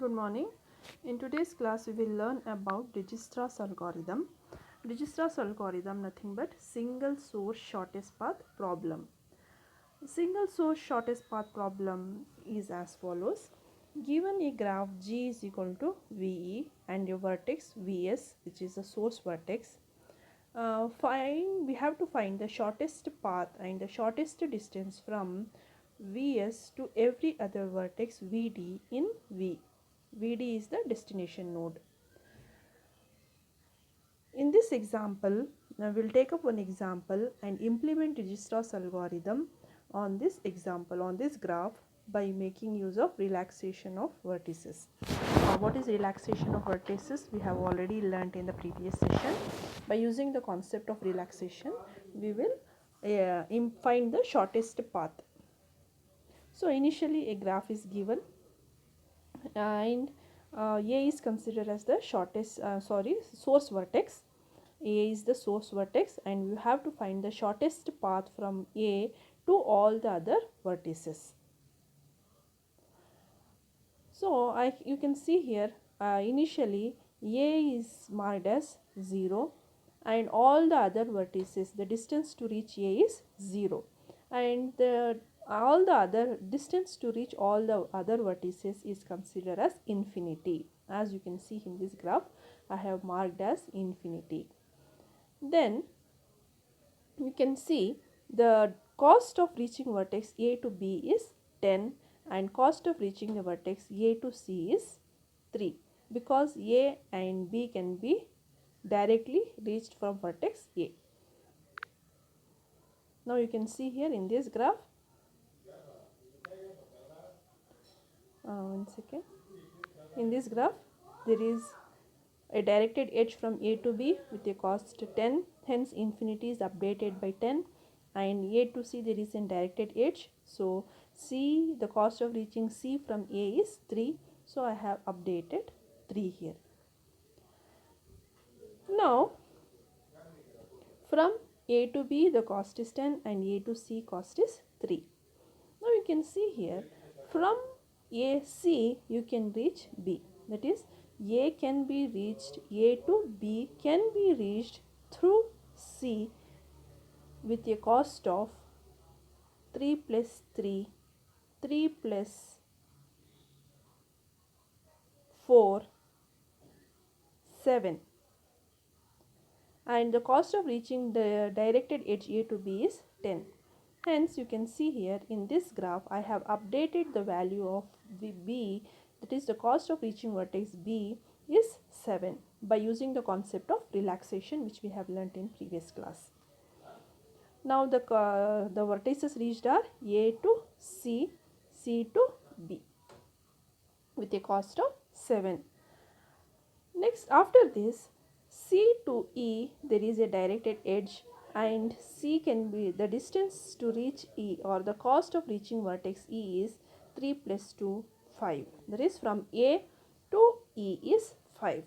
Good morning. In today's class, we will learn about Dijistra's algorithm. Dijistra's algorithm nothing but single source shortest path problem. Single source shortest path problem is as follows. Given a graph G is equal to VE and a vertex VS, which is the source vertex, we have to find the shortest path and the shortest distance from VS to every other vertex VD in V. VD is the destination node. In this example, now we'll take up one example and implement Dijistra's algorithm on this example, on this graph, by making use of relaxation of vertices. What is relaxation of vertices? We have already learnt in the previous session. By using the concept of relaxation, we will find the shortest path. So initially a graph is given and A is considered as the source vertex. A is the source vertex and you have to find the shortest path from A to all the other vertices. So you can see here initially A is marked as 0 and all the other vertices, the distance to reach A is 0 and all the other distance to reach all the other vertices is considered as infinity. As you can see in this graph, I have marked as infinity. Then you can see the cost of reaching vertex A to B is 10 and cost of reaching the vertex A to C is 3 because A and B can be directly reached from vertex A. Now you can see here in this graph, one second, in this graph there is a directed edge from A to B with a cost 10, hence infinity is updated by 10, and A to C there is a directed edge, so C, the cost of reaching C from A is 3, so I have updated 3 here. Now from A to B the cost is 10 and A to C cost is 3. Now you can see here from AC you can reach B, that is A can be reached, A to B can be reached through C with a cost of 3 plus 3, 3 plus 4, 7, and the cost of reaching the directed edge A to B is 10. Hence you can see here in this graph I have updated the value of B, that is the cost of reaching vertex B is 7 by using the concept of relaxation which we have learnt in previous class. Now the vertices reached are A to C, C to B with a cost of 7. Next, after this, C to E there is a directed edge and C can be the distance to reach E, or the cost of reaching vertex E is 3 plus 2, 5. That is from A to E is 5.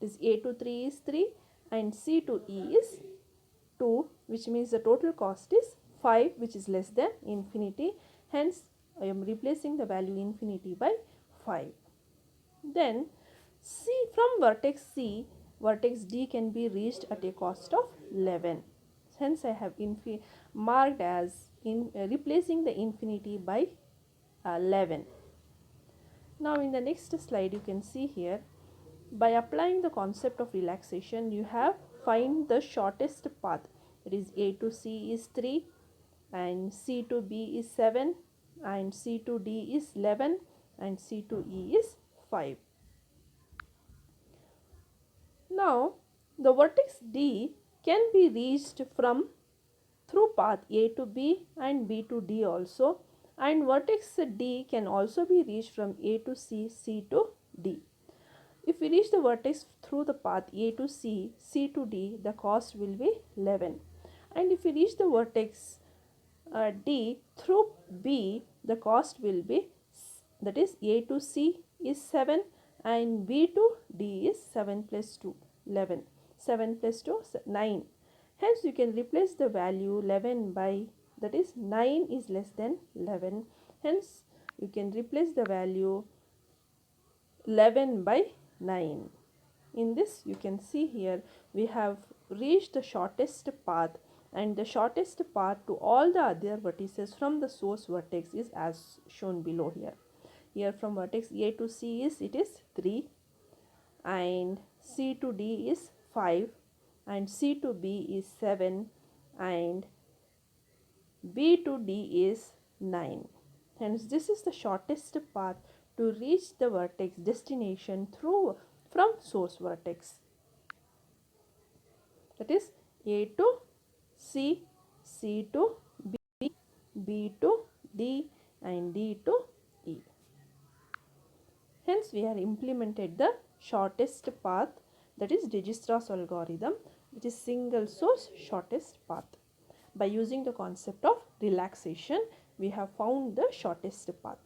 This A to 3 is 3 and C to E is 2, which means the total cost is 5, which is less than infinity. Hence, I am replacing the value infinity by 5. Then C, from vertex C, vertex D can be reached at a cost of 11. Hence, I have marked as replacing the infinity by 11. Now, in the next slide, you can see here, by applying the concept of relaxation, you have find the shortest path. That is A to C is 3 and C to B is 7 and C to D is 11 and C to E is 5. Now the vertex D can be reached from through path A to B and B to D also, and vertex D can also be reached from A to C, C to D. If we reach the vertex through the path A to C, C to D, the cost will be 11. And if we reach the vertex D through B, the cost will be, that is A to C is 7 and B to D is 7 plus 2, 11. 7 plus 2, 9. Hence you can replace the value 11 by, that is 9 is less than 11. Hence you can replace the value 11 by 9. In this you can see here we have reached the shortest path, and the shortest path to all the other vertices from the source vertex is as shown below here. Here from vertex A to C is 3, and C to D is 5, and C to B is 7, and B to D is 9. Hence this is the shortest path to reach the vertex destination through from source vertex, that is A to C, C to B, B to D, and D to E. Hence we have implemented the shortest path, that is Dijistra's algorithm, which is single source shortest path. By using the concept of relaxation, we have found the shortest path.